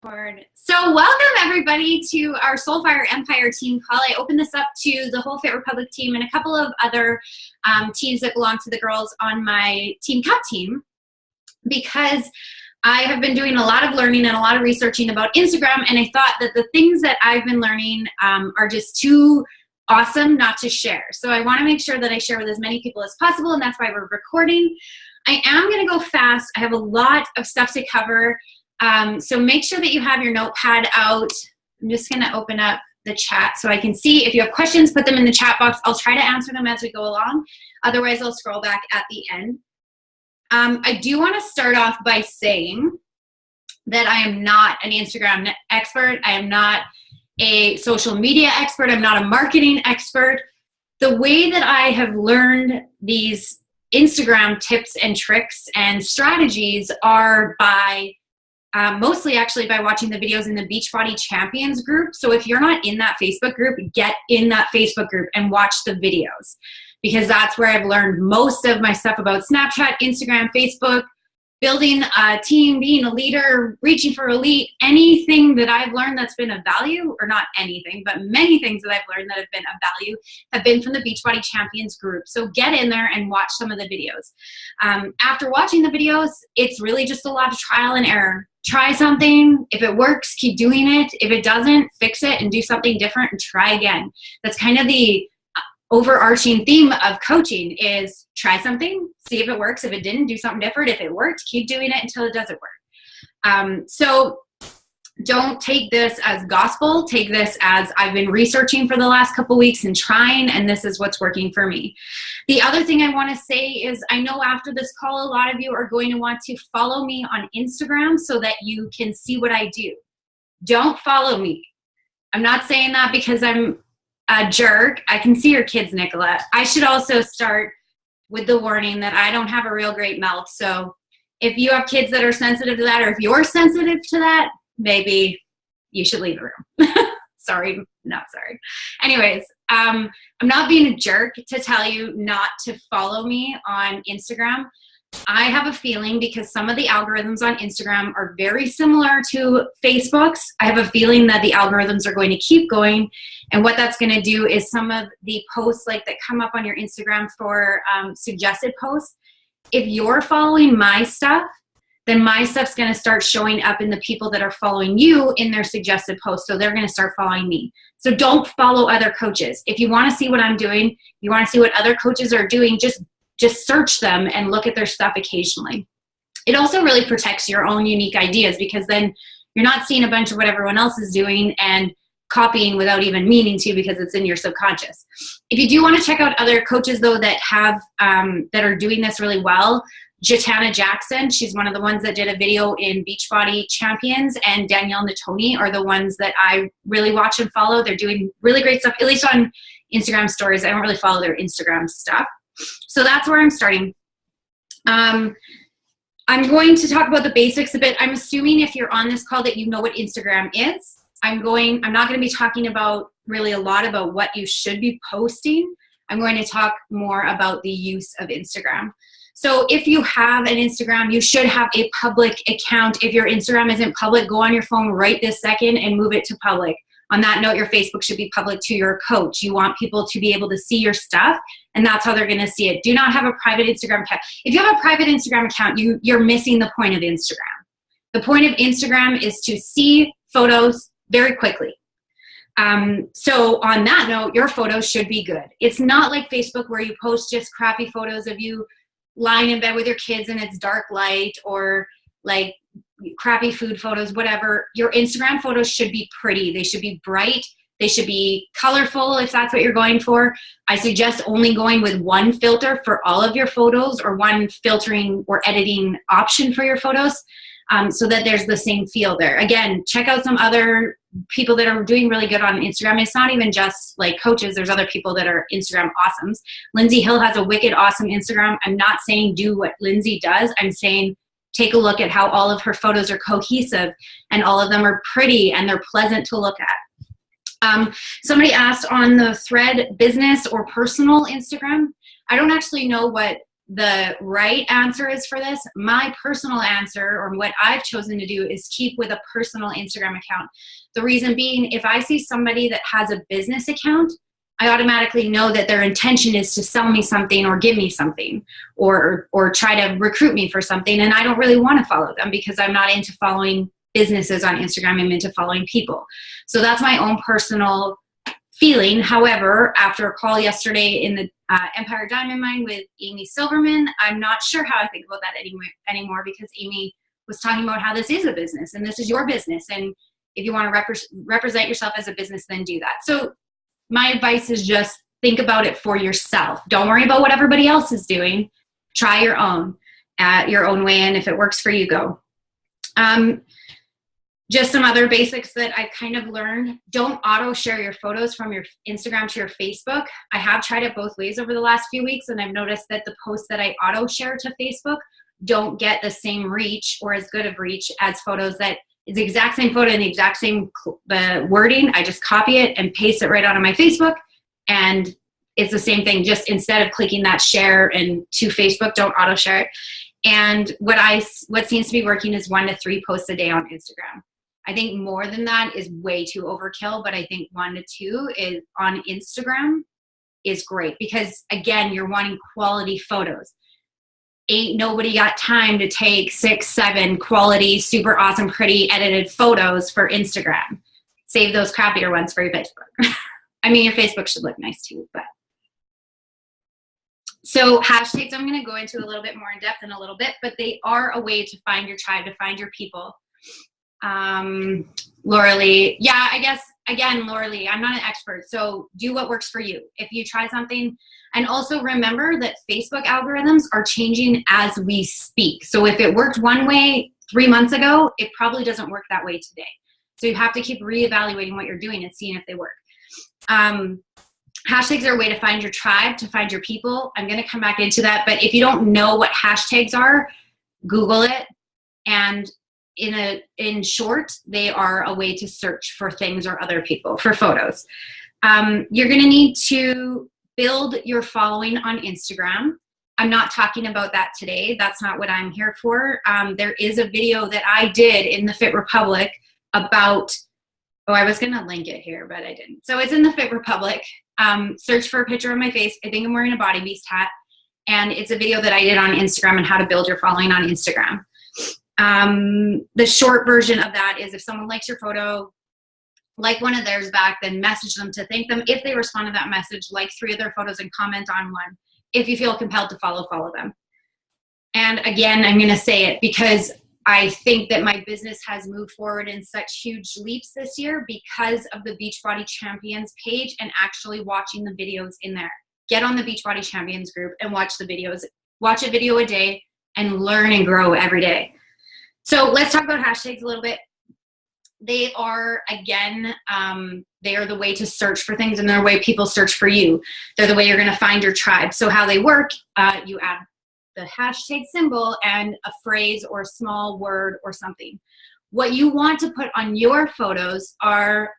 So welcome everybody to our Soulfire Empire team call. I opened this up to the whole Fit Republic team and a couple of other teams that belong to the girls on my Team Cup team, because I have been doing a lot of learning and a lot of researching about Instagram, and I thought that the things that I've been learning are just too awesome not to share. So I want to make sure that I share with as many people as possible, and that's why we're recording. I am going to go fast. I have a lot of stuff to cover. So make sure that you have your notepad out. I'm just going to open up the chat so I can see. If you have questions, put them in the chat box. I'll try to answer them as we go along. Otherwise, I'll scroll back at the end. I do want to start off by saying that I am not an Instagram expert. I am not a social media expert. I'm not a marketing expert. The way that I have learned these Instagram tips and tricks and strategies are by mostly actually by watching the videos in the Beachbody Champions group. So if you're not in that Facebook group, get in that Facebook group and watch the videos, because that's where I've learned most of my stuff about Snapchat, Instagram, Facebook, building a team, being a leader, reaching for elite. Anything that I've learned that's been of value, or not anything, but many things that I've learned that have been of value have been from the Beachbody Champions group. So get in there and watch some of the videos. After watching the videos, it's really just a lot of trial and error. Try something. If it works, keep doing it. If it doesn't, fix it and do something different and try again. That's kind of the overarching theme of coaching, is try something, see if it works. If it didn't, do something different. If it worked, keep doing it until it doesn't work. So don't take this as gospel. Take this as I've been researching for the last couple weeks and trying, and this is what's working for me. The other thing I want to say is, I know after this call, a lot of you are going to want to follow me on Instagram so that you can see what I do. Don't follow me. I'm not saying that because I'm a jerk. I can see your kids, Nicola. I should also start with the warning that I don't have a real great mouth. So if you have kids that are sensitive to that, or if you're sensitive to that, maybe you should leave the room. Sorry, not sorry. Anyways, I'm not being a jerk to tell you not to follow me on Instagram. I have a feeling, because some of the algorithms on Instagram are very similar to Facebook's, I have a feeling that the algorithms are going to keep going. And what that's going to do is some of the posts like that come up on your Instagram for suggested posts, if you're following my stuff, then my stuff's going to start showing up in the people that are following you in their suggested posts. So they're going to start following me. So don't follow other coaches. If you want to see what I'm doing, you want to see what other coaches are doing, just search them and look at their stuff occasionally. It also really protects your own unique ideas, because then you're not seeing a bunch of what everyone else is doing and copying without even meaning to, because it's in your subconscious. If you do want to check out other coaches though that have that are doing this really well, Jatana Jackson, she's one of the ones that did a video in Beachbody Champions, and Danielle Natoni are the ones that I really watch and follow. They're doing really great stuff, at least on Instagram stories. I don't really follow their Instagram stuff. So that's where I'm starting. I'm going to talk about the basics a bit. I'm assuming if you're on this call that you know what Instagram is. I'm not going to be talking about really a lot about what you should be posting. I'm going to talk more about the use of Instagram. So if you have an Instagram, you should have a public account. If your Instagram isn't public, go on your phone right this second and move it to public. On that note, your Facebook should be public to your coach. You want people to be able to see your stuff, and that's how they're going to see it. Do not have a private Instagram account. If you have a private Instagram account, you're missing the point of Instagram. The point of Instagram is to see photos very quickly. So on that note, your photos should be good. It's not like Facebook where you post just crappy photos of you lying in bed with your kids and it's dark light, or like crappy food photos, whatever. Your Instagram photos should be pretty. They should be bright. They should be colorful if that's what you're going for. I suggest only going with one filter for all of your photos, or one filtering or editing option for your photos, so that there's the same feel there. Again, check out some other people that are doing really good on Instagram. It's not even just like coaches. There's other people that are Instagram awesomes. Lindsay Hill has a wicked awesome Instagram. I'm not saying do what Lindsay does. I'm saying take a look at how all of her photos are cohesive and all of them are pretty and they're pleasant to look at. Somebody asked on the thread, business or personal Instagram. I don't actually know what the right answer is for this. My personal answer, or what I've chosen to do, is keep with a personal Instagram account. The reason being, if I see somebody that has a business account, I automatically know that their intention is to sell me something or give me something or try to recruit me for something. And I don't really want to follow them because I'm not into following businesses on Instagram. I'm into following people. So that's my own personal feeling. However, after a call yesterday in the Empire Diamond Mine with Amy Silverman, I'm not sure how I think about that anymore because Amy was talking about how this is a business and this is your business. And if you want to represent yourself as a business, then do that. So my advice is just think about it for yourself. Don't worry about what everybody else is doing. Try your own way, and if it works for you, go. Just some other basics that I kind of learned. Don't auto share your photos from your Instagram to your Facebook. I have tried it both ways over the last few weeks, and I've noticed that the posts that I auto share to Facebook don't get the same reach or as good of reach as photos that is the exact same photo and the exact same wording. I just copy it and paste it right onto my Facebook, and it's the same thing. Just instead of clicking that share and to Facebook, don't auto share it. And what seems to be working is 1 to 3 posts a day on Instagram. I think more than that is way too overkill, but I think 1 to 2 is on Instagram is great because, again, you're wanting quality photos. Ain't nobody got time to take 6, 7 quality, super awesome, pretty edited photos for Instagram. Save those crappier ones for your Facebook. I mean, your Facebook should look nice too, but. So hashtags I'm going to go into a little bit more in depth in a little bit, but they are a way to find your tribe, to find your people. Laura Lee, yeah, I guess, again, Laura Lee, I'm not an expert, so do what works for you. If you try something, and also remember that Facebook algorithms are changing as we speak. So if it worked one way 3 months ago, it probably doesn't work that way today. So you have to keep reevaluating what you're doing and seeing if they work. Hashtags are a way to find your tribe, to find your people. I'm going to come back into that, but if you don't know what hashtags are, Google it. And in short, they are a way to search for things or other people, for photos. You're going to need to build your following on Instagram. I'm not talking about that today. That's not what I'm here for. There is a video that I did in the Fit Republic about, I was going to link it here, but I didn't. So it's in the Fit Republic. Search for a picture of my face. I think I'm wearing a Body Beast hat. And it's a video that I did on Instagram on how to build your following on Instagram. The short version of that is if someone likes your photo, like one of theirs back, then message them to thank them. If they respond to that message, like 3 of their photos and comment on one. If you feel compelled to follow them. And again, I'm going to say it because I think that my business has moved forward in such huge leaps this year because of the Beachbody Champions page and actually watching the videos in there. Get on the Beachbody Champions group and watch the videos. Watch a video a day and learn and grow every day. So let's talk about hashtags a little bit. They are, again, they are the way to search for things, and they're the way people search for you. They're the way you're going to find your tribe. So how they work, you add the hashtag symbol and a phrase or a small word or something. What you want to put on your photos are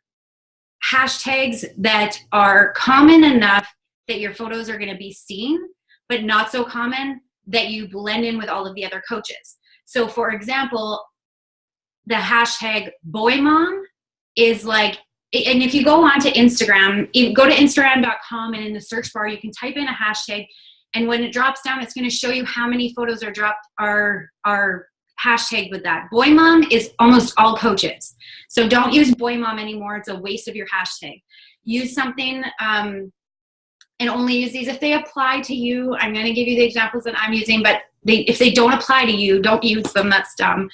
hashtags that are common enough that your photos are going to be seen, but not so common that you blend in with all of the other coaches. So for example, the hashtag boy mom is like, and if you go onto Instagram, go to Instagram.com, and in the search bar, you can type in a hashtag, and when it drops down, it's going to show you how many photos are hashtagged with that. Boy mom is almost all coaches. So don't use boy mom anymore. It's a waste of your hashtag. Use something, and only use these if they apply to you. I'm going to give you the examples that I'm using, but if they don't apply to you, don't use them. That's dumb.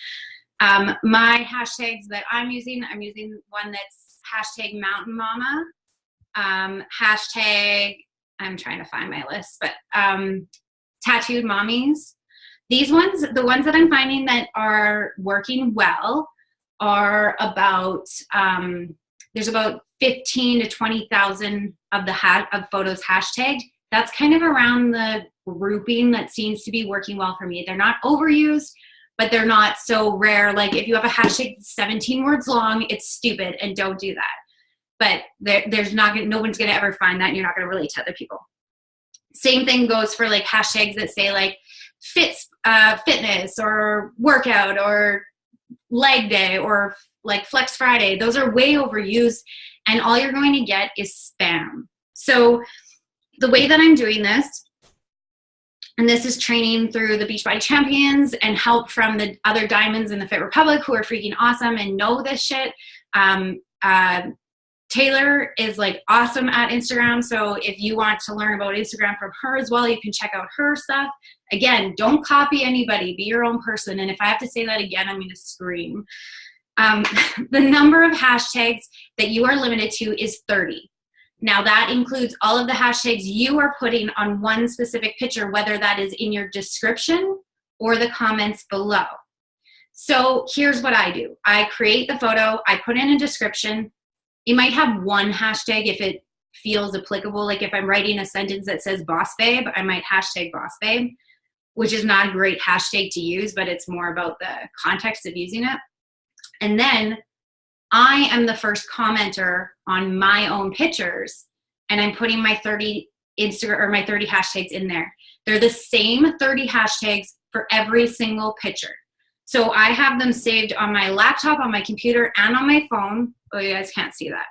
My hashtags that I'm using one that's hashtag mountain mama, hashtag, I'm trying to find my list, but tattooed mommies. These ones, the ones that I'm finding that are working well are about, there's about 15 to 20,000 of photos hashtagged. That's kind of around the grouping that seems to be working well for me. They're not overused, but they're not so rare. Like if you have a hashtag 17 words long, it's stupid, and don't do that. But no one's going to ever find that, and you're not going to relate to other people. Same thing goes for like hashtags that say like fitness or workout or leg day or like flex Friday. Those are way overused, and all you're going to get is spam. So the way that I'm doing this, and this is training through the Beachbody Champions and help from the other diamonds in the Fit Republic who are freaking awesome and know this shit. Taylor is like awesome at Instagram. So if you want to learn about Instagram from her as well, you can check out her stuff. Again, don't copy anybody, be your own person. And if I have to say that again, I'm going to scream. The number of hashtags that you are limited to is 30. Now that includes all of the hashtags you are putting on one specific picture, whether that is in your description or the comments below. So here's what I do. I create the photo, I put in a description. You might have one hashtag if it feels applicable. Like if I'm writing a sentence that says boss babe, I might hashtag boss babe, which is not a great hashtag to use, but it's more about the context of using it. And then I am the first commenter on my own pictures, and I'm putting my 30 Instagram or my 30 hashtags in there. They're the same 30 hashtags for every single picture. So I have them saved on my laptop, on my computer, and on my phone. Oh, you guys can't see that.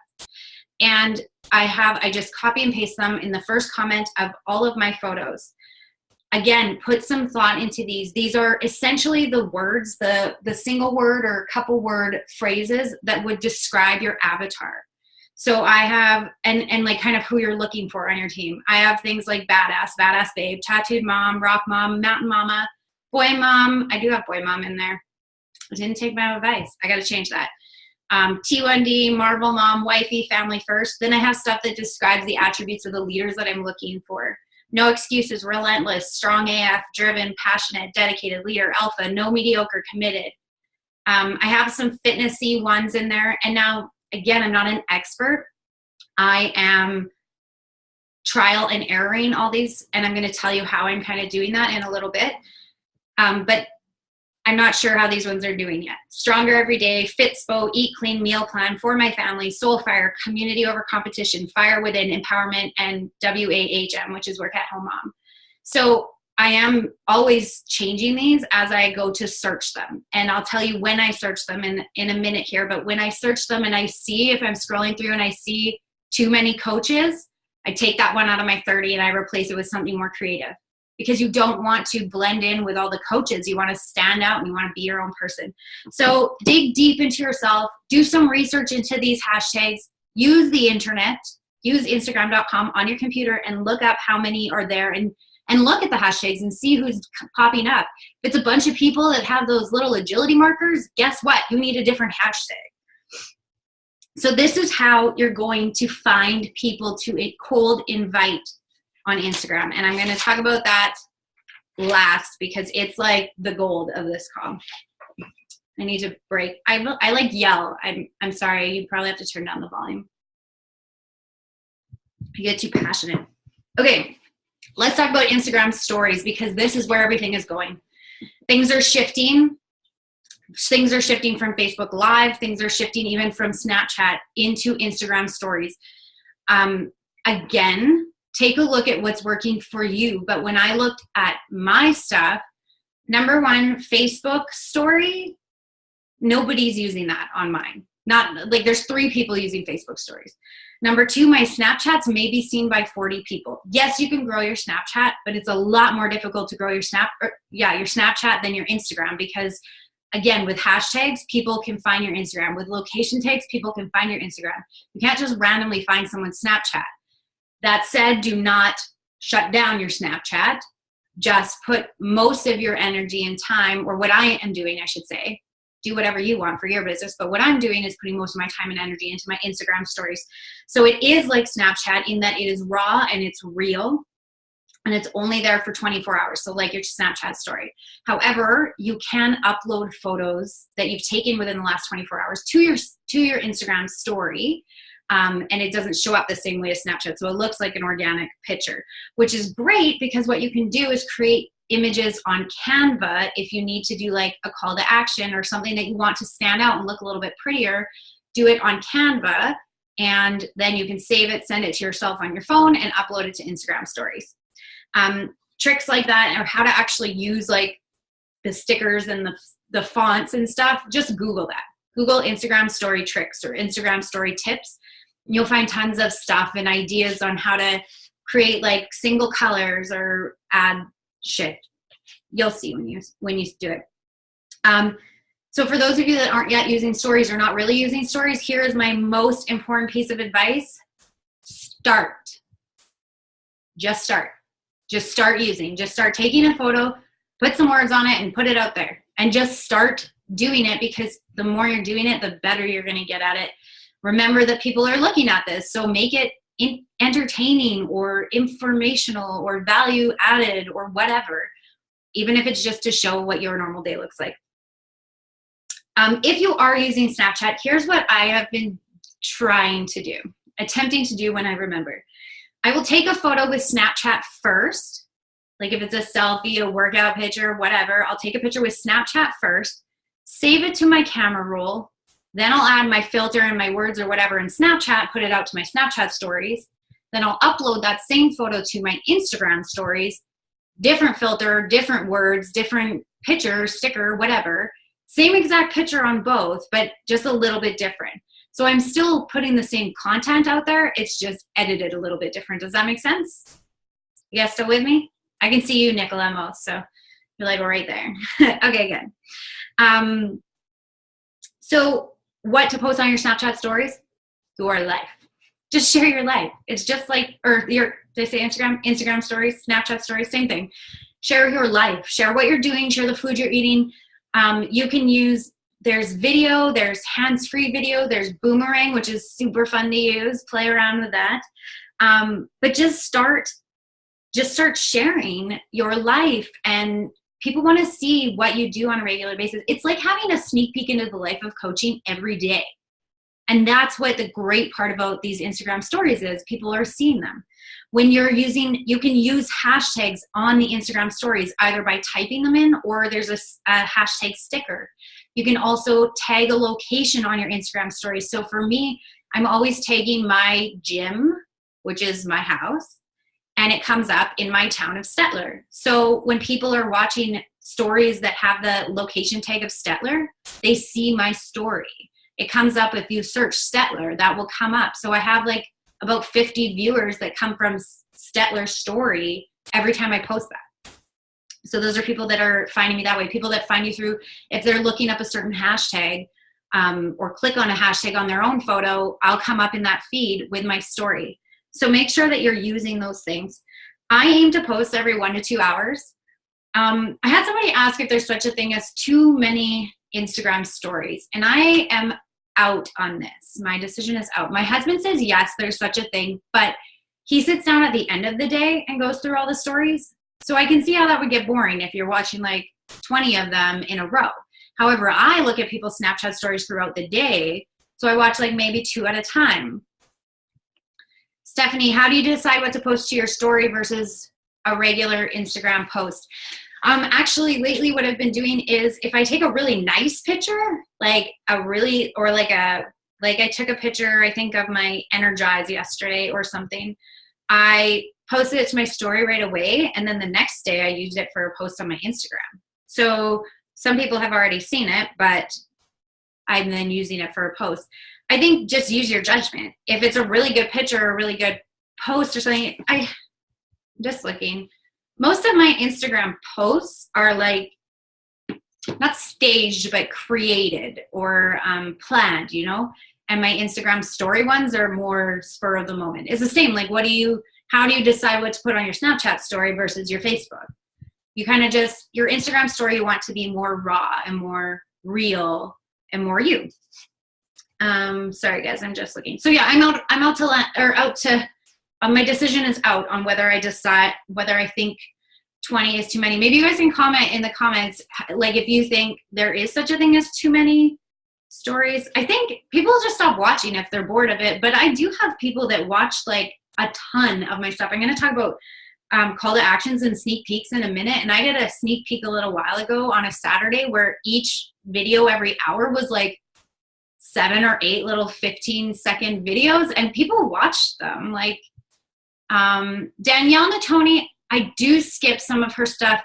And I just copy and paste them in the first comment of all of my photos. Again, put some thought into these. These are essentially the words, the single word or couple word phrases that would describe your avatar. So I have, and like kind of who you're looking for on your team. I have things like badass, badass babe, tattooed mom, rock mom, mountain mama, boy mom. I do have boy mom in there. I didn't take my advice. I got to change that. T1D, Marvel mom, wifey, family first. Then I have stuff that describes the attributes of the leaders that I'm looking for. No excuses, relentless, strong AF, driven, passionate, dedicated, leader, alpha, no mediocre, committed. I have some fitnessy ones in there. And now, again, I'm not an expert. I am trial and erroring all these, and I'm going to tell you how I'm kind of doing that in a little bit. But I'm not sure how these ones are doing yet. Stronger every day, Fitspo, eat clean, meal plan, for my family, Soulfire, community over competition, fire within, empowerment, and WAHM, which is work at home mom. So I am always changing these as I go to search them. And I'll tell you when I search them in a minute here, but when I search them and I see, if I'm scrolling through and I see too many coaches, I take that one out of my 30 and I replace it with something more creative. Because you don't want to blend in with all the coaches. You want to stand out and you want to be your own person. So dig deep into yourself, do some research into these hashtags, use the internet, use Instagram.com on your computer and look up how many are there and look at the hashtags and see who's popping up. If it's a bunch of people that have those little agility markers, guess what? You need a different hashtag. So this is how you're going to find people to cold invite on Instagram. And I'm going to talk about that last because it's like the gold of this call. I need to break. I like yell. I'm sorry. You probably have to turn down the volume. I get too passionate. Okay. Let's talk about Instagram stories because this is where everything is going. Things are shifting. Things are shifting from Facebook Live. Things are shifting even from Snapchat into Instagram stories. Again, take a look at what's working for you. But when I looked at my stuff, number one, Facebook story, nobody's using that on mine. Not like there's 3 people using Facebook stories. Number 2, my Snapchats may be seen by 40 people. Yes, you can grow your Snapchat, but it's a lot more difficult to grow your Snapchat than your Instagram because again, with hashtags, people can find your Instagram. With location tags, people can find your Instagram. You can't just randomly find someone's Snapchat. That said, do not shut down your Snapchat. Just put most of your energy and time, or what I am doing, I should say, do whatever you want for your business. But what I'm doing is putting most of my time and energy into my Instagram stories. So it is like Snapchat in that it is raw and it's real. And it's only there for 24 hours. So like your Snapchat story. However, you can upload photos that you've taken within the last 24 hours to your Instagram story. And it doesn't show up the same way as Snapchat. So it looks like an organic picture, which is great because what you can do is create images on Canva if you need to do like a call to action or something that you want to stand out and look a little bit prettier. Do it on Canva, and then you can save it, send it to yourself on your phone, and upload it to Instagram stories. Tricks like that, or how to actually use like the stickers and the fonts and stuff, just Google that. Google Instagram story tricks or Instagram story tips. You'll find tons of stuff and ideas on how to create like single colors or add shit. You'll see when you do it. So for those of you that aren't yet using stories or not really using stories, here is my most important piece of advice. Start. Just start. Just start using. Just start taking a photo, put some words on it, and put it out there. And just start doing it, because the more you're doing it, the better you're going to get at it. Remember that people are looking at this, so make it entertaining or informational or value added or whatever, even if it's just to show what your normal day looks like. If you are using Snapchat, here's what I have been attempting to do when I remember. I will take a photo with Snapchat first. Like if it's a selfie, a workout picture, whatever, I'll take a picture with Snapchat first, save it to my camera roll, then I'll add my filter and my words or whatever in Snapchat, put it out to my Snapchat stories, then I'll upload that same photo to my Instagram stories, different filter, different words, different picture, sticker, whatever, same exact picture on both, but just a little bit different. So I'm still putting the same content out there, it's just edited a little bit different. Does that make sense? You guys still with me? I can see you, Nicola, most, so you're like right there. Okay, good. So what to post on your Snapchat stories? Your life. Just share your life. It's just like, or did I say Instagram stories, Snapchat stories, same thing. Share your life. Share what you're doing. Share the food you're eating. You can use, there's video, there's hands-free video, there's Boomerang, which is super fun to use. Play around with that. But just start sharing your life, and people want to see what you do on a regular basis. It's like having a sneak peek into the life of coaching every day. And that's what the great part about these Instagram stories is. People are seeing them. When you're using, you can use hashtags on the Instagram stories, either by typing them in, or there's a hashtag sticker. You can also tag a location on your Instagram stories. So for me, I'm always tagging my gym, which is my house, and it comes up in my town of Stettler. So when people are watching stories that have the location tag of Stettler, they see my story. It comes up if you search Stettler, that will come up. So I have like about 50 viewers that come from Stettler's story every time I post that. So those are people that are finding me that way. People that find you through, if they're looking up a certain hashtag or click on a hashtag on their own photo, I'll come up in that feed with my story. So make sure that you're using those things. I aim to post every 1 to 2 hours. I had somebody ask if there's such a thing as too many Instagram stories, and I am out on this. My decision is out. My husband says yes, there's such a thing, but he sits down at the end of the day and goes through all the stories. So I can see how that would get boring if you're watching like 20 of them in a row. However, I look at people's Snapchat stories throughout the day, so I watch like maybe 2 at a time. Stephanie, how do you decide what to post to your story versus a regular Instagram post? Actually, lately what I've been doing is if I take a really nice picture, like I took a picture, I think, of my Energize yesterday or something, I posted it to my story right away, and then the next day I used it for a post on my Instagram. So some people have already seen it, but I'm then using it for a post. I think just use your judgment. If it's a really good picture or a really good post or something, I'm just looking. Most of my Instagram posts are like, not staged, but created or planned, you know? And my Instagram story ones are more spur of the moment. It's the same, like how do you decide what to put on your Snapchat story versus your Facebook? You kind of just, your Instagram story, you want to be more raw and more real and more you. Sorry guys, I'm just looking. So yeah, my decision is out on whether I think 20 is too many. Maybe you guys can comment in the comments, like if you think there is such a thing as too many stories. I think people just stop watching if they're bored of it, but I do have people that watch like a ton of my stuff. I'm going to talk about call to actions and sneak peeks in a minute. And I did a sneak peek a little while ago on a Saturday where each video every hour was like 7 or 8 little 15-second videos, and people watched them. Like Danielle Natoni I do skip some of her stuff.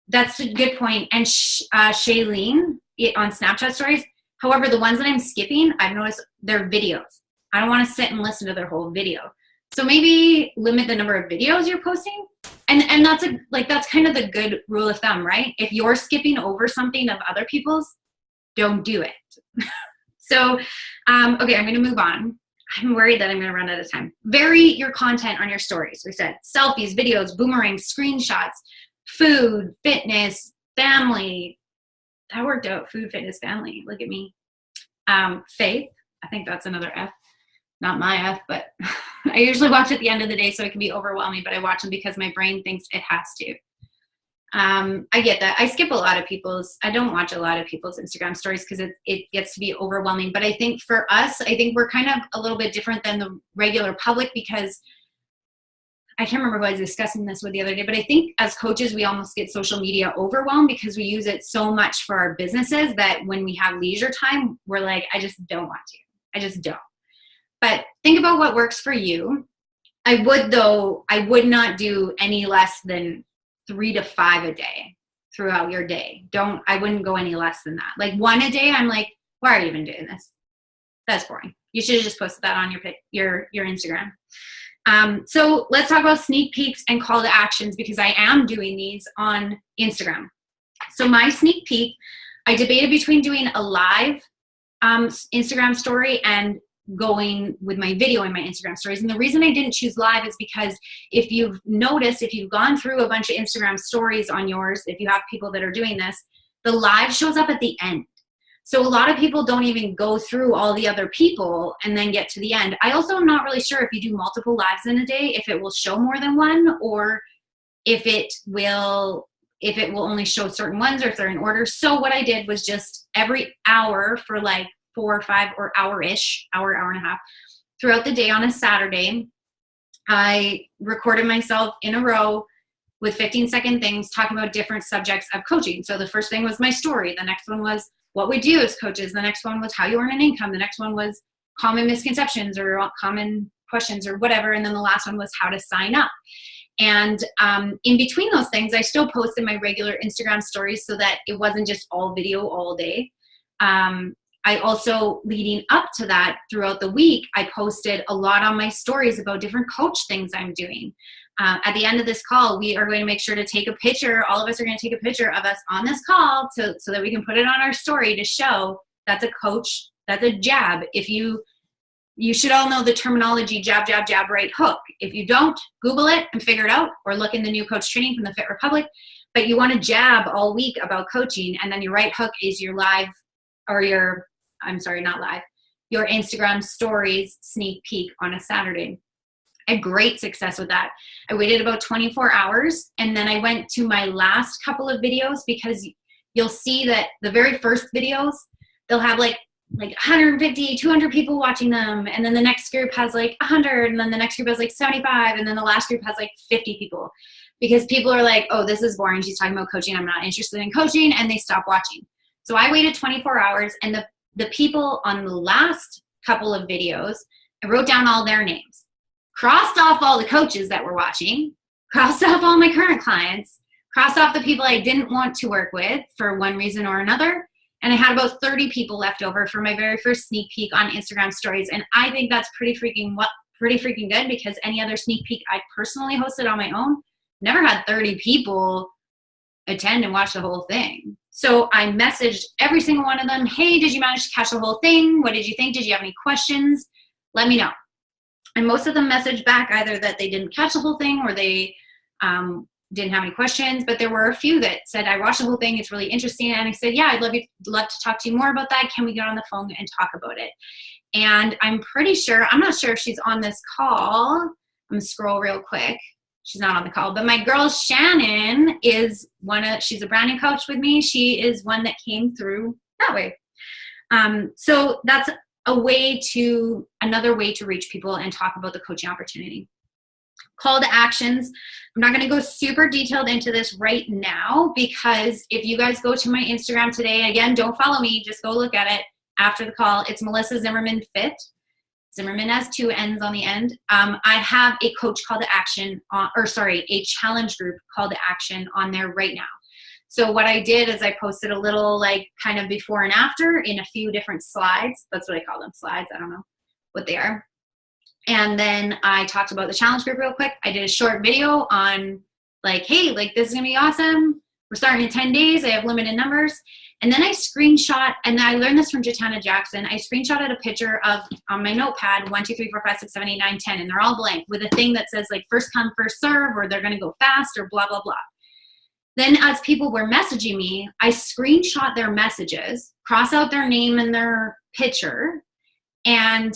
That's a good point. And Shailene on Snapchat stories. However, the ones that I'm skipping, I've noticed they're videos. I don't want to sit and listen to their whole video. So maybe limit the number of videos you're posting. And that's that's kind of the good rule of thumb, right? If you're skipping over something of other people's, don't do it. So, okay, I'm going to move on. I'm worried that I'm going to run out of time. Vary your content on your stories. We said selfies, videos, boomerangs, screenshots, food, fitness, family. That worked out. Food, fitness, family. Look at me. Faith. I think that's another F. Not my F, but I usually watch at the end of the day so it can be overwhelming, but I watch them because my brain thinks it has to. I get that. I skip a lot of I don't watch a lot of people's Instagram stories because it gets to be overwhelming. But I think for us, I think we're kind of a little bit different than the regular public because I can't remember who I was discussing this with the other day, but I think as coaches, we almost get social media overwhelmed because we use it so much for our businesses that when we have leisure time, we're like, I just don't want to. I just don't. But think about what works for you. I would not do any less than 3 to 5 a day throughout your day. I wouldn't go any less than that. Like 1 a day, I'm like, why are you even doing this? That's boring. You should have just posted that on your Instagram. So let's talk about sneak peeks and call to actions because I am doing these on Instagram. So my sneak peek, I debated between doing a live Instagram story and going with my video in my Instagram stories. And the reason I didn't choose live is because if you've noticed, if you've gone through a bunch of Instagram stories on yours, if you have people that are doing this, the live shows up at the end. So a lot of people don't even go through all the other people and then get to the end. I also am not really sure if you do multiple lives in a day, if it will show more than one or if it will only show certain ones or if they're in order. So what I did was just every hour for like 4 or 5 or hour-ish, hour and a half throughout the day on a Saturday, I recorded myself in a row with 15-second things talking about different subjects of coaching. So the first thing was my story. The next one was what we do as coaches. The next one was how you earn an income. The next one was common misconceptions or common questions or whatever. And then the last one was how to sign up. And in between those things, I still posted my regular Instagram stories so that it wasn't just all video all day. I also, leading up to that throughout the week, I posted a lot on my stories about different coach things I'm doing. At the end of this call, we are going to make sure to take a picture. All of us are going to take a picture of us on this call so that we can put it on our story to show that's a coach, that's a jab. If you should all know the terminology jab, jab, jab, right hook. If you don't, Google it and figure it out or look in the new coach training from the Fit Republic. But you want to jab all week about coaching, and then your right hook is your live or your Instagram stories sneak peek on a Saturday. I had great success with that. I waited about 24 hours and then I went to my last couple of videos because you'll see that the very first videos, they'll have like 150, 200 people watching them. And then the next group has like 100 and then the next group has like 75 and then the last group has like 50 people because people are like, oh, this is boring. She's talking about coaching. I'm not interested in coaching, and they stop watching. So I waited 24 hours and the people on the last couple of videos, I wrote down all their names, crossed off all the coaches that were watching, crossed off all my current clients, crossed off the people I didn't want to work with for one reason or another. And I had about 30 people left over for my very first sneak peek on Instagram stories. And I think that's pretty freaking good because any other sneak peek I personally hosted on my own, never had 30 people attend and watch the whole thing. So I messaged every single one of them. Hey, did you manage to catch the whole thing? What did you think? Did you have any questions? Let me know. And most of them messaged back either that they didn't catch the whole thing or they didn't have any questions. But there were a few that said, I watched the whole thing. It's really interesting. And I said, yeah, I'd love to talk to you more about that. Can we get on the phone and talk about it? And I'm not sure if she's on this call. I'm going to scroll real quick. She's not on the call, but my girl Shannon is she's a branding coach with me. She is one that came through that way. So that's another way to reach people and talk about the coaching opportunity. Call to actions. I'm not going to go super detailed into this right now because if you guys go to my Instagram today, again, don't follow me, just go look at it after the call. It's Melissa Zimmerman Fit. Zimmerman has 2 N's on the end. I have a coach call to action a challenge group call to action on there right now. So what I did is I posted a little like kind of before and after in a few different slides. That's what I call them, slides. I don't know what they are. And then I talked about the challenge group real quick. I did a short video on like, hey, like this is gonna be awesome. We're starting in 10 days. I have limited numbers. And then I screenshot, and I learned this from Jatana Jackson. I screenshotted a picture of, on my notepad, 1, 2, 3, 4, 5, 6, 7, 8, 9, 10, and they're all blank with a thing that says like first come, first serve, or they're gonna go fast, or blah, blah, blah. Then as people were messaging me, I screenshot their messages, cross out their name and their picture, and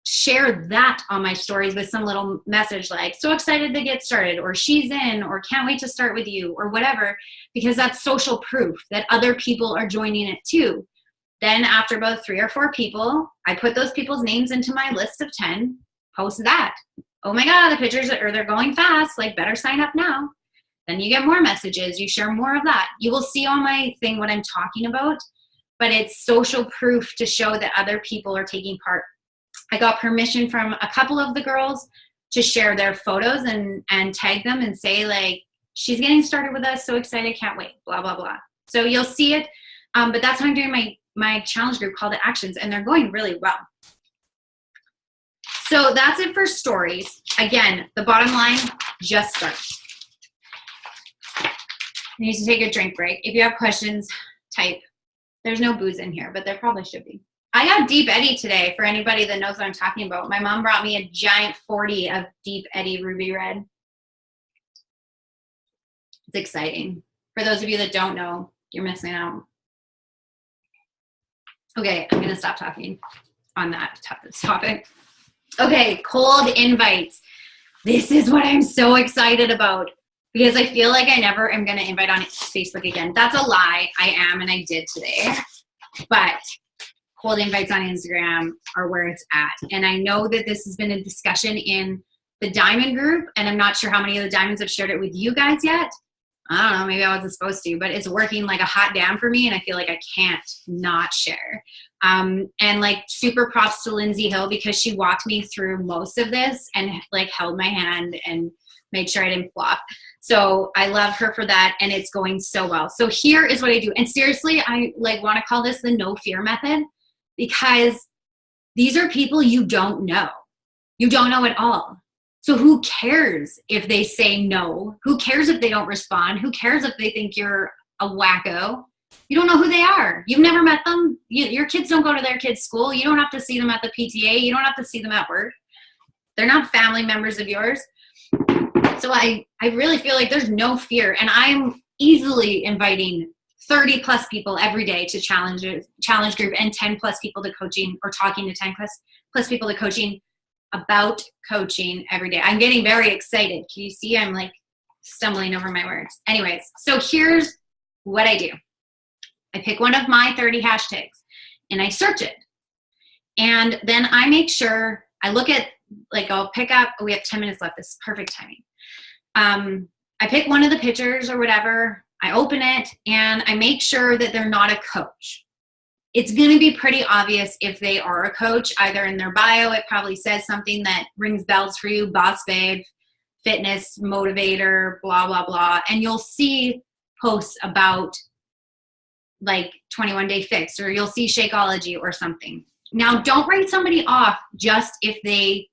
share that on my stories with some little message like, so excited to get started, or she's in, or can't wait to start with you, or whatever, because that's social proof that other people are joining it too. Then after about 3 or 4 people, I put those people's names into my list of 10, post that. Oh my God, the pictures they're going fast, like better sign up now. Then you get more messages, you share more of that. You will see on my thing what I'm talking about, but it's social proof to show that other people are taking part. I got permission from a couple of the girls to share their photos and tag them and say like, she's getting started with us, so excited, can't wait, blah, blah, blah. So you'll see it, but that's how I'm doing my challenge group call to actions, and they're going really well. So that's it for stories. Again, the bottom line, just start. I need to take a drink break. If you have questions, type. There's no booze in here, but there probably should be. I got Deep Eddy today, for anybody that knows what I'm talking about. My mom brought me a giant 40 of Deep Eddy Ruby Red. It's exciting. For those of you that don't know, you're missing out. Okay, I'm gonna stop talking on that topic. Okay, cold invites. This is what I'm so excited about, because I feel like I never am gonna invite on Facebook again. That's a lie. I am, and I did today. But cold invites on Instagram are where it's at. And I know that this has been a discussion in the Diamond group, and I'm not sure how many of the Diamonds have shared it with you guys yet. I don't know, maybe I wasn't supposed to, but it's working like a hot damn for me, and I feel like I can't not share. And like super props to Lindsay Hill, because she walked me through most of this and like held my hand and made sure I didn't flop. So I love her for that, and it's going so well. So here is what I do. And seriously, I like want to call this the no fear method, because these are people you don't know. You don't know at all. So who cares if they say no? Who cares if they don't respond? Who cares if they think you're a wacko? You don't know who they are. You've never met them. Your kids don't go to their kids' school. You don't have to see them at the PTA. You don't have to see them at work. They're not family members of yours. So I really feel like there's no fear. And I'm easily inviting 30 plus people every day to challenge group, and 10 plus people to coaching, or talking to 10 plus people to coaching about coaching every day. I'm getting very excited. Can you see I'm like stumbling over my words? Anyways, so here's what I do. I pick one of my 30 hashtags and I search it. And then I make sure I look at, like, I'll pick up, we have 10 minutes left. This is perfect timing. I pick one of the pictures or whatever, I open it, and I make sure that they're not a coach. It's going to be pretty obvious if they are a coach. Either in their bio, it probably says something that rings bells for you, boss babe, fitness motivator, blah, blah, blah. And you'll see posts about like 21 Day Fix, or you'll see Shakeology or something. Now, don't write somebody off just if they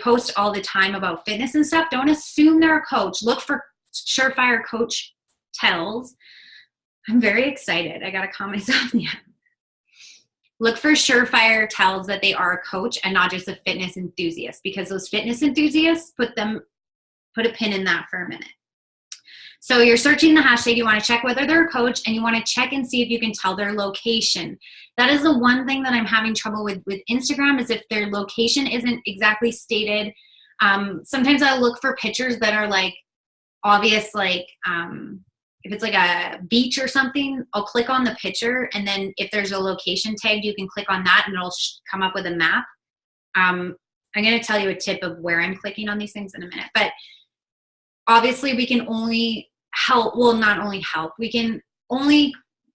post all the time about fitness and stuff. Don't assume they're a coach. Look for Surefire coach tells. I'm very excited. I got to calm myself down. Look for Surefire tells that they are a coach and not just a fitness enthusiast, because those fitness enthusiasts, put a pin in that for a minute. So you're searching the hashtag, you want to check whether they're a coach, and you want to check and see if you can tell their location. That is the one thing that I'm having trouble with Instagram, is if their location isn't exactly stated. Sometimes I look for pictures that are like obvious, like if it's like a beach or something, I'll click on the picture, and then if there's a location tagged, you can click on that and it'll come up with a map. I'm going to tell you a tip of where I'm clicking on these things in a minute, but obviously we can only help, well, not only help, we can only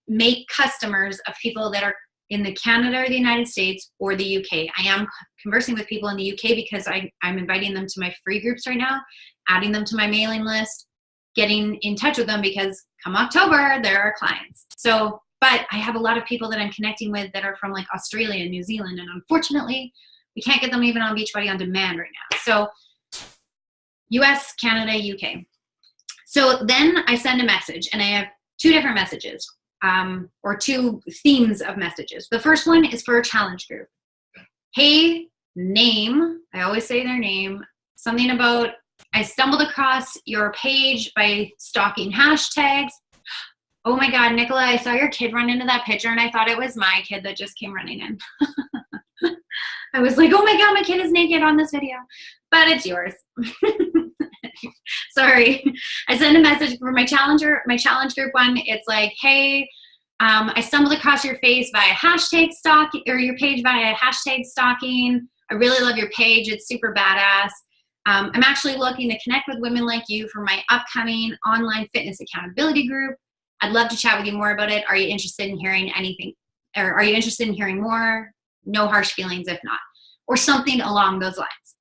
make customers of people that are in the Canada or the United States or the UK. I am conversing with people in the UK because I'm inviting them to my free groups right now, adding them to my mailing list, getting in touch with them because come October, they're our clients. So, but I have a lot of people that I'm connecting with that are from like Australia and New Zealand, and unfortunately, we can't get them even on Beachbody On Demand right now. So US, Canada, UK. So then I send a message, and I have two different messages, or two themes of messages. The first one is for a challenge group. Hey, name, I always say their name, something about, I stumbled across your page by stalking hashtags. Oh my God, Nicola, I saw your kid run into that picture and I thought it was my kid that just came running in. I was like, oh my God, my kid is naked on this video, but it's yours. Sorry. I sent a message for my challenge group one. It's like, hey, I stumbled across your face via hashtag stalking, or your page via hashtag stalking. I really love your page. It's super badass. I'm actually looking to connect with women like you for my upcoming online fitness accountability group. I'd love to chat with you more about it. Are you interested in hearing anything, or are you interested in hearing more? No harsh feelings if not, or something along those lines.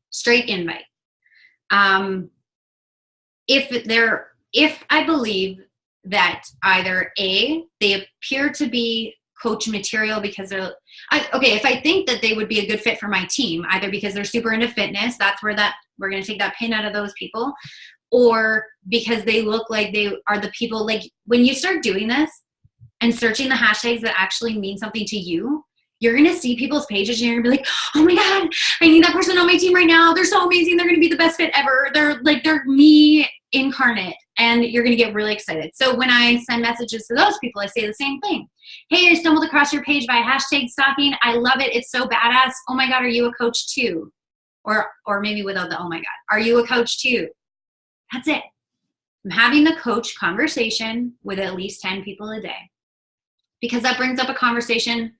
Straight invite. If I believe that either A, they appear to be coach material because they're, if I think that they would be a good fit for my team, either because they're super into fitness, that's where we're going to take that pin out of those people, or because they look like they are the people, like when you start doing this and searching the hashtags that actually mean something to you, you're going to see people's pages and you're going to be like, oh my God, I need that person on my team right now. They're so amazing. They're going to be the best fit ever. They're me incarnate, and you're going to get really excited. So when I send messages to those people, I say the same thing. Hey, I stumbled across your page by hashtag stalking. I love it. It's so badass. Oh my God, are you a coach too? Or maybe without the oh my God, are you a coach too? That's it. I'm having the coach conversation with at least 10 people a day, because that brings up a conversation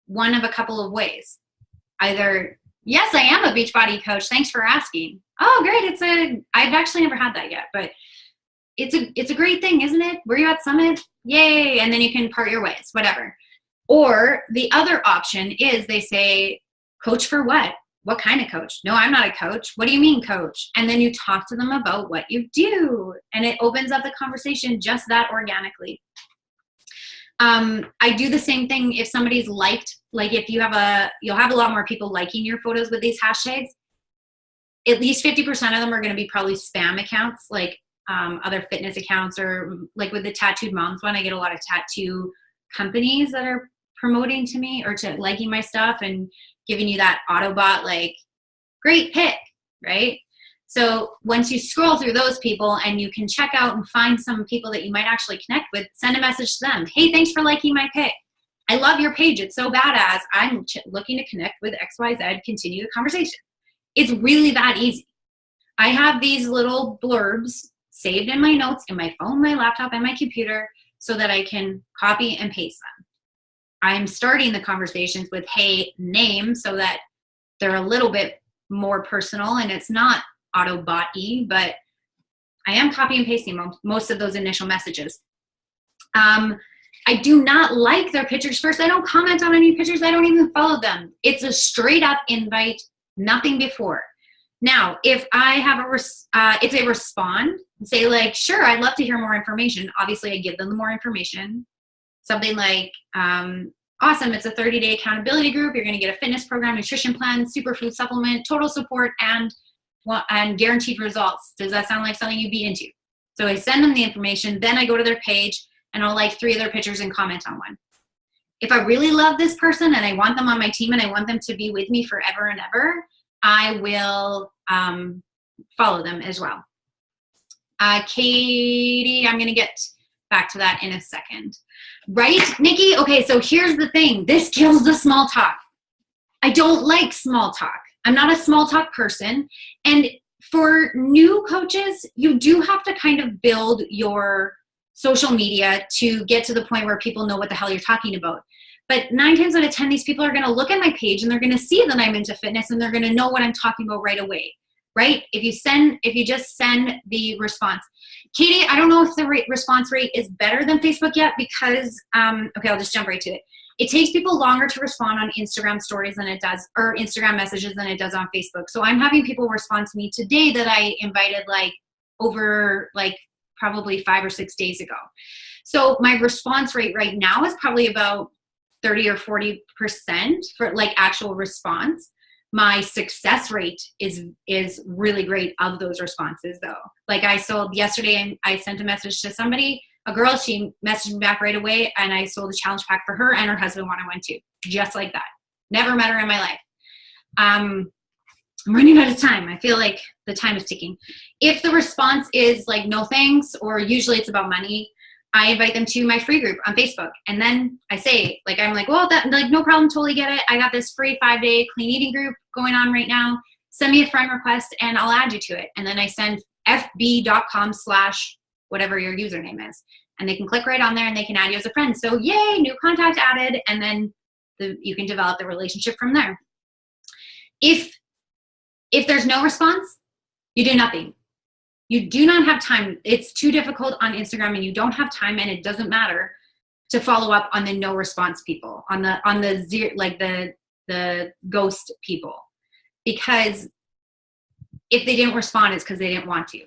one of a couple of ways. Either, yes, I am a Beachbody coach. Thanks for asking. Oh, great. I've actually never had that yet, but it's a great thing, isn't it? Were you at Summit? Yay. And then you can part your ways, whatever. Or the other option is they say, coach for what? What kind of coach? No, I'm not a coach. What do you mean coach? And then you talk to them about what you do. And it opens up the conversation just that organically. I do the same thing if somebody's liked, like if you'll have a lot more people liking your photos with these hashtags. At least 50% of them are going to be probably spam accounts, like other fitness accounts, or like with the Tattooed Moms one, I get a lot of tattoo companies that are promoting to me or to liking my stuff and giving you that Autobot, like, great pic, right? So once you scroll through those people and you can check out and find some people that you might actually connect with, send a message to them. Hey, thanks for liking my pic. I love your page. It's so badass. I'm looking to connect with XYZ, continue the conversation. It's really that easy. I have these little blurbs saved in my notes in my phone, my laptop, and my computer so that I can copy and paste them. I'm starting the conversations with, hey, name, so that they're a little bit more personal and it's not Autobot-y, but I am copy and pasting most of those initial messages. I do not like their pictures first. I don't comment on any pictures. I don't even follow them. It's a straight up invite, nothing before. Now, if I have if they respond and say like, sure, I'd love to hear more information. Obviously I give them the more information. Something like, awesome, it's a 30-day accountability group. You're going to get a fitness program, nutrition plan, superfood supplement, total support, and guaranteed results. Does that sound like something you'd be into? So I send them the information, then I go to their page and I'll like 3 of their pictures and comment on one. If I really love this person and I want them on my team and I want them to be with me forever and ever, I will follow them as well. Katie, I'm going to get back to that in a second. Right, Nikki? Okay, so here's the thing. This kills the small talk. I don't like small talk. I'm not a small talk person. And for new coaches, you do have to kind of build your social media to get to the point where people know what the hell you're talking about. But 9 times out of 10, these people are going to look at my page and they're going to see that I'm into fitness and they're going to know what I'm talking about right away. right? If you just send the response. Katie, I don't know if the response rate is better than Facebook yet because, okay, I'll just jump right to it. It takes people longer to respond on Instagram stories than it does, or Instagram messages than it does on Facebook. So I'm having people respond to me today that I invited like over like probably 5 or 6 days ago. So my response rate right now is probably about 30 or 40% for like actual response. My success rate is really great of those responses though. Like I sold yesterday and I sent a message to somebody, a girl, she messaged me back right away and I sold a challenge pack for her and her husband when I went to, just like that. Never met her in my life. I'm running out of time. I feel like the time is ticking. If the response is like, no thanks, or usually it's about money, I invite them to my free group on Facebook. And then I say, like, I'm like, well, that, like, no problem, totally get it. I got this free 5-day clean eating group going on right now. Send me a friend request and I'll add you to it. And then I send fb.com/whatever your username is. And they can click right on there and they can add you as a friend. So yay, new contact added. And then you can develop the relationship from there. If there's no response, you do nothing. You do not have time. It's too difficult on Instagram and you don't have time, and it doesn't matter to follow up on the no response people, on the zero, like the ghost people. Because if they didn't respond, it's because they didn't want to.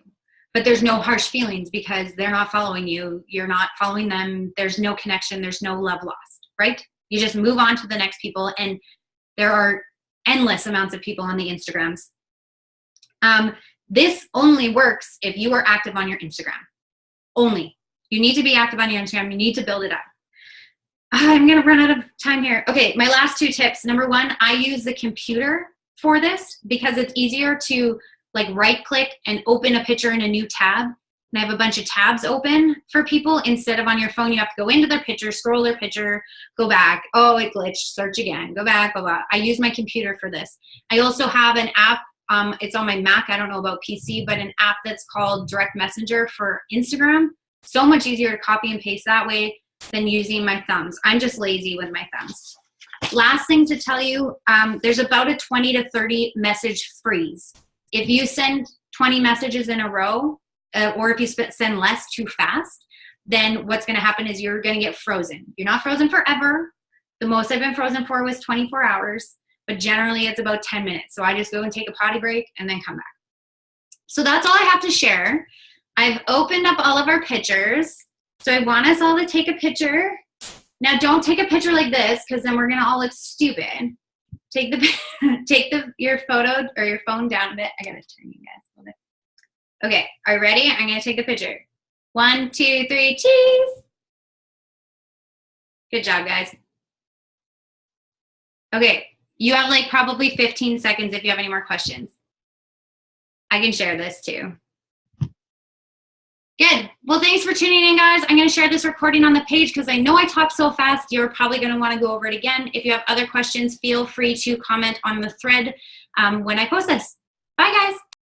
But there's no harsh feelings because they're not following you. You're not following them. There's no connection. There's no love lost, right? You just move on to the next people, and there are endless amounts of people on the Instagrams. This only works if you are active on your Instagram. Only. You need to be active on your Instagram. You need to build it up. I'm going to run out of time here. Okay, my last 2 tips. Number 1, I use the computer for this because it's easier to like right click and open a picture in a new tab. And I have a bunch of tabs open for people instead of on your phone. You have to go into their picture, scroll their picture, go back. Oh, it glitched, search again, go back, blah, blah. I use my computer for this. I also have an app. It's on my Mac. I don't know about PC, but an app that's called Direct Messenger for Instagram. So much easier to copy and paste that way than using my thumbs. I'm just lazy with my thumbs. Last thing to tell you, there's about a 20 to 30 message freeze. If you send 20 messages in a row, or if you send less too fast, then what's going to happen is you're going to get frozen. You're not frozen forever. The most I've been frozen for was 24 hours. But generally it's about 10 minutes. So I just go and take a potty break and then come back. So that's all I have to share. I've opened up all of our pictures. So I want us all to take a picture. Now don't take a picture like this because then we're gonna all look stupid. Take your photo or your phone down a bit. I gotta turn you guys a little bit. Okay, are you ready? I'm gonna take a picture. 1, 2, 3, cheese. Good job, guys. Okay. You have like probably 15 seconds if you have any more questions. I can share this too. Good. Well, thanks for tuning in, guys. I'm going to share this recording on the page because I know I talk so fast. You're probably going to want to go over it again. If you have other questions, feel free to comment on the thread when I post this. Bye, guys.